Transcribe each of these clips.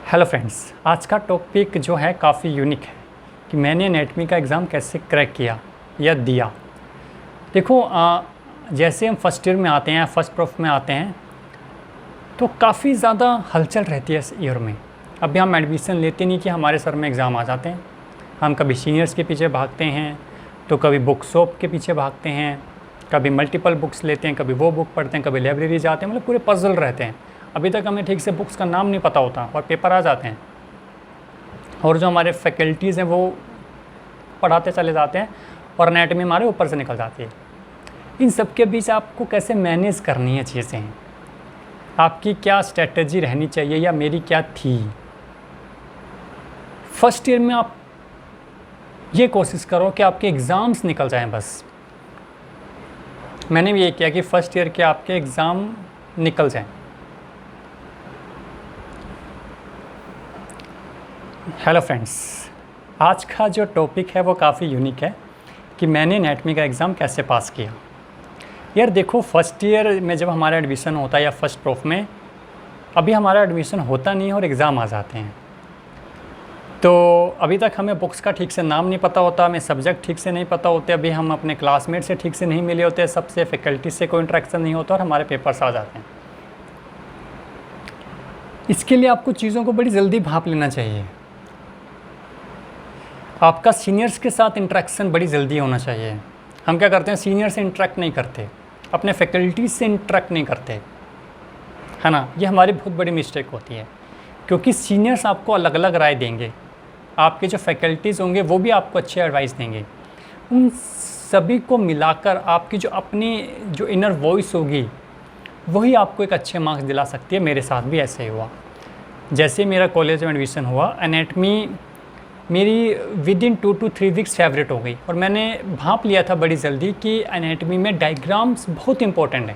Hello friends, आज का topic जो है काफ़ी यूनिक है कि मैंने एनाटॉमी का एग्ज़ाम कैसे क्रैक किया या दिया। देखो जैसे हम फर्स्ट ईयर में आते हैं, फर्स्ट प्रूफ में आते हैं तो काफ़ी ज़्यादा हलचल रहती है इस ईयर में। अभी हम एडमिशन लेते नहीं कि हमारे सर में एग्ज़ाम आ जाते हैं। हम कभी सीनियर्स के पीछे भागते हैं, तो कभी बुक शॉप के पीछे भागते हैं, कभी मल्टीपल बुक्स लेते हैं, कभी वो बुक पढ़ते हैं, कभी लाइब्रेरी जाते हैं, मतलब पूरे पजल रहते हैं। अभी तक हमें ठीक से बुक्स का नाम नहीं पता होता और पेपर आ जाते हैं और जो हमारे फैकल्टीज़ हैं वो पढ़ाते चले जाते हैं और एनाटॉमी हमारे ऊपर से निकल जाती है। इन सब के बीच आपको कैसे मैनेज करनी है चीज़ें, आपकी क्या स्ट्रेटजी रहनी चाहिए या मेरी क्या थी। फर्स्ट ईयर में आप ये कोशिश करो कि आपके एग्ज़ाम्स निकल जाएं बस। मैंने भी ये किया कि फ़र्स्ट ईयर के आपके एग्ज़ाम निकल जाएं। हेलो फ्रेंड्स, आज का जो टॉपिक है वो काफ़ी यूनिक है कि मैंने एनाटॉमी का एग्ज़ाम कैसे पास किया। यार देखो, फर्स्ट ईयर में जब हमारा एडमिशन होता है या फर्स्ट प्रूफ में, अभी हमारा एडमिशन होता नहीं है और एग्ज़ाम आ जाते हैं, तो अभी तक हमें बुक्स का ठीक से नाम नहीं पता होता, हमें सब्जेक्ट ठीक से नहीं पता होते, अभी हम अपने क्लासमेट से ठीक से नहीं मिले होते, सबसे फैकल्टी से कोई इंटरेक्शन नहीं होता और हमारे पेपर्स आ जाते हैं। इसके लिए आपको चीज़ों को बड़ी जल्दी भांप लेना चाहिए। आपका सीनियर्स के साथ इंटरेक्शन बड़ी जल्दी होना चाहिए। हम क्या करते हैं, सीनियर से इंटरेक्ट नहीं करते, अपने फैकल्टी से इंटरेक्ट नहीं करते, है ना। ये हमारी बहुत बड़ी मिस्टेक होती है, क्योंकि सीनियर्स आपको अलग अलग राय देंगे, आपके जो फैकल्टीज़ होंगे वो भी आपको अच्छे एडवाइस देंगे। उन सभी को मिलाकर आपकी जो अपनी जो इनर वॉइस होगी वही आपको एक अच्छे मार्क्स दिला सकती है। मेरे साथ भी ऐसे ही हुआ। जैसे मेरा कॉलेज में एडमिशन हुआ, एनाटॉमी मेरी with in 2 to 3 weeks favourite हो गई और मैंने भांप लिया था बड़ी जल्दी कि एनाटॉमी में डायग्राम्स बहुत इंपॉर्टेंट है।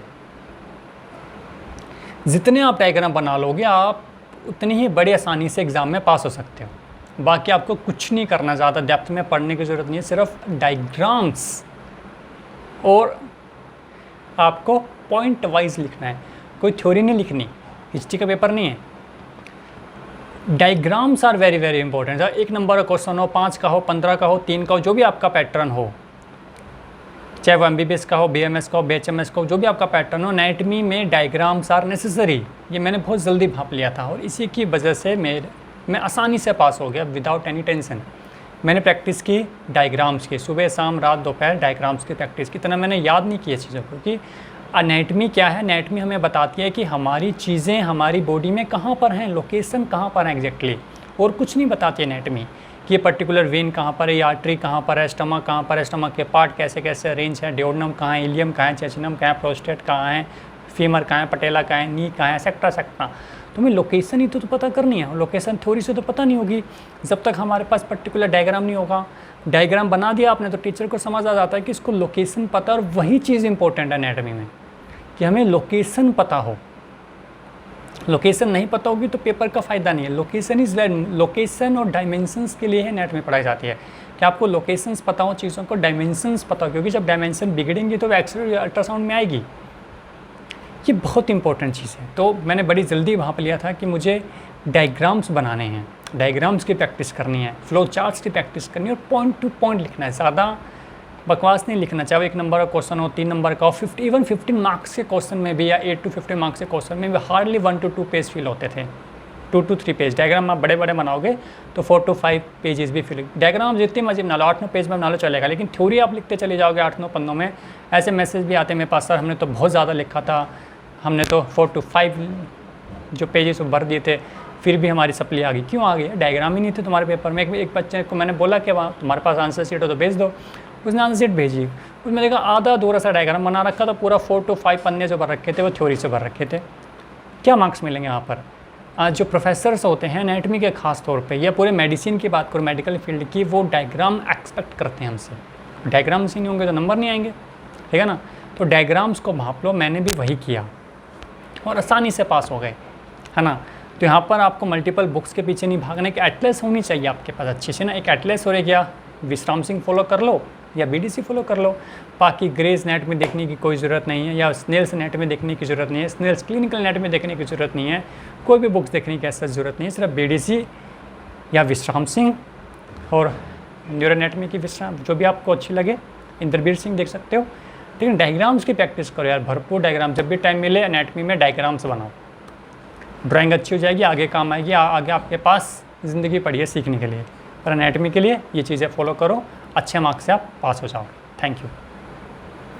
जितने आप डायग्राम बना लोगे आप उतनी ही बड़ी आसानी से एग्ज़ाम में पास हो सकते हो। बाकी आपको कुछ नहीं करना, ज़्यादा डेप्थ में पढ़ने की ज़रूरत नहीं है, सिर्फ डायग्राम्स और आपको पॉइंट वाइज लिखना है, कोई थ्योरी नहीं लिखनी, हिस्ट्री का पेपर नहीं है। Diagrams are very very important. 1 number का क्वेश्चन हो, 5 का हो, 15 का हो, 3 का हो, जो भी आपका पैटर्न हो, चाहे वो MBBS का हो, BMS का हो, BHMS का हो, जो भी आपका पैटर्न हो, एनाटॉमी में डायग्राम्स आर नेसेसरी। ये मैंने बहुत जल्दी भांप लिया था और इसी की वजह से मैं आसानी से पास हो गया विदाउट एनी टेंशन। मैंने प्रैक्टिस की डायग्राम्स की, सुबह शाम रात दोपहर डायग्राम्स की प्रैक्टिस की। इतना मैंने याद नहीं किया चीज़ों को कि एनाटॉमी क्या है। एनाटॉमी हमें बताती है कि हमारी चीज़ें हमारी बॉडी में कहाँ पर हैं, लोकेशन कहाँ पर है एग्जैक्टली, और कुछ नहीं बताती एनाटॉमी कि ये पर्टिकुलर वेन कहाँ पर है, ये आर्टरी कहाँ पर है, स्टमक कहाँ पर है, स्टमक के पार्ट कैसे कैसे अरेंज है, डिओडनम कहाँ है, इलियम कहाँ है, चेचिनम कहाँ है, प्रोस्टेट कहाँ है, फीमर कहाँ है, पटेला कहाँ है, नी कहाँ है, सेक्टा सेक्टा। तुम्हें लोकेशन ही तो पता करनी है, लोकेशन थ्योरी से तो पता नहीं होगी जब तक हमारे पास पर्टिकुलर डायग्राम नहीं होगा। डायग्राम बना दिया आपने तो टीचर को समझ आ जाता है कि इसको लोकेशन पता, और वही चीज़ इंपॉर्टेंट है एनाटॉमी में कि हमें लोकेशन पता हो। लोकेशन नहीं पता होगी तो पेपर का फ़ायदा नहीं है। लोकेशन और डायमेंशंस के लिए एनाटॉमी पढ़ाई जाती है कि आपको लोकेशंस पता हो, चीज़ों को डायमेंशंस पता हो, क्योंकि जब डायमेंशन बिगड़ेंगी तो वो एक्सरे अल्ट्रासाउंड में आएगी। ये बहुत इंपॉर्टेंट चीज़ है। तो मैंने बड़ी जल्दी भांप लिया था कि मुझे डायग्राम्स बनाने हैं, डायग्राम्स की प्रैक्टिस करनी है, फ्लो चार्ट्स की प्रैक्टिस करनी है और पॉइंट टू पॉइंट लिखना है। ज़्यादा बकवास नहीं लिखना, चाहे 1 नंबर का क्वेश्चन हो, 3 नंबर का हो, 15 मार्क्स के क्वेश्चन में भी या 8 to 15 मार्क्स के क्वेश्चन में भी हार्डली 1 to 2 पेज फिल होते थे। 2 to 3 पेज डायग्राम आप बड़े बड़े बनाओगे तो 4 to 5 पेजेस भी फिल। डायग्राम जितनी मर्जी बना लो, 8-9 पेज में बना लो चलेगा, लेकिन थ्योरी आप लिखते चले जाओगे 8-9 पन्नों में। ऐसे मैसेज भी आते हैं मेरे पास, सर हमने तो बहुत ज़्यादा लिखा था, हमने तो 4 to 5 जो पेजेस भर दिए थे, फिर भी हमारी सप्ली आ गई। क्यों आ गई? डायग्राम ही नहीं थे तुम्हारे पेपर में। एक बच्चे को मैंने बोला कि वहाँ तुम्हारे पास आंसर शीट हो तो भेज दो, उसने आंसर शीट भेजी, उसमें देखा आधा अधूरा सा डायग्राम बना रखा था, पूरा 4 to 5 पन्ने जो भर रखे थे वो थ्योरी से भर रखे थे। क्या मार्क्स मिलेंगे यहाँ पर? आज जो प्रोफेसर्स होते हैं एनाटॉमी के खास तौर पे, या पूरे मेडिसिन की बात करो, मेडिकल फील्ड की, वो डायग्राम एक्सपेक्ट करते हैं हमसे। डायग्राम्स ही नहीं होंगे तो नंबर नहीं आएंगे, ठीक है ना। तो डायग्राम्स को भांप लो, मैंने भी वही किया और आसानी से पास हो गए, है ना। तो यहाँ पर आपको मल्टीपल बुक्स के पीछे नहीं भागना, एक एटलस होनी चाहिए आपके पास अच्छी से ना। एक एटलस हो रही, क्या विश्राम सिंह फॉलो कर लो, या BDC फॉलो कर लो। बाकी ग्रेज नेट में देखने की कोई ज़रूरत नहीं है, या स्नेल्स नेट में देखने की ज़रूरत नहीं है, स्नेल्स क्लिनिकल नेट में देखने की ज़रूरत नहीं है, कोई भी बुक्स देखने की ऐसा ज़रूरत नहीं है। सिर्फ BDC या विश्राम सिंह और न्यूरोनेटमी की विश्राम, जो भी आपको अच्छी लगे, इंद्रवीर सिंह देख सकते हो। लेकिन डायग्राम्स की प्रैक्टिस करो यार, भरपूर डायग्राम, जब भी टाइम मिले एनाटमी में डायग्राम्स बनाओ, ड्राइंग अच्छी हो जाएगी, आगे काम आएगी, आगे आपके पास ज़िंदगी पड़ी है सीखने के लिए। पर एनाटमी के लिए ये चीज़ें फॉलो करो, अच्छे मार्क्स से आप पास हो जाओ। Thank you.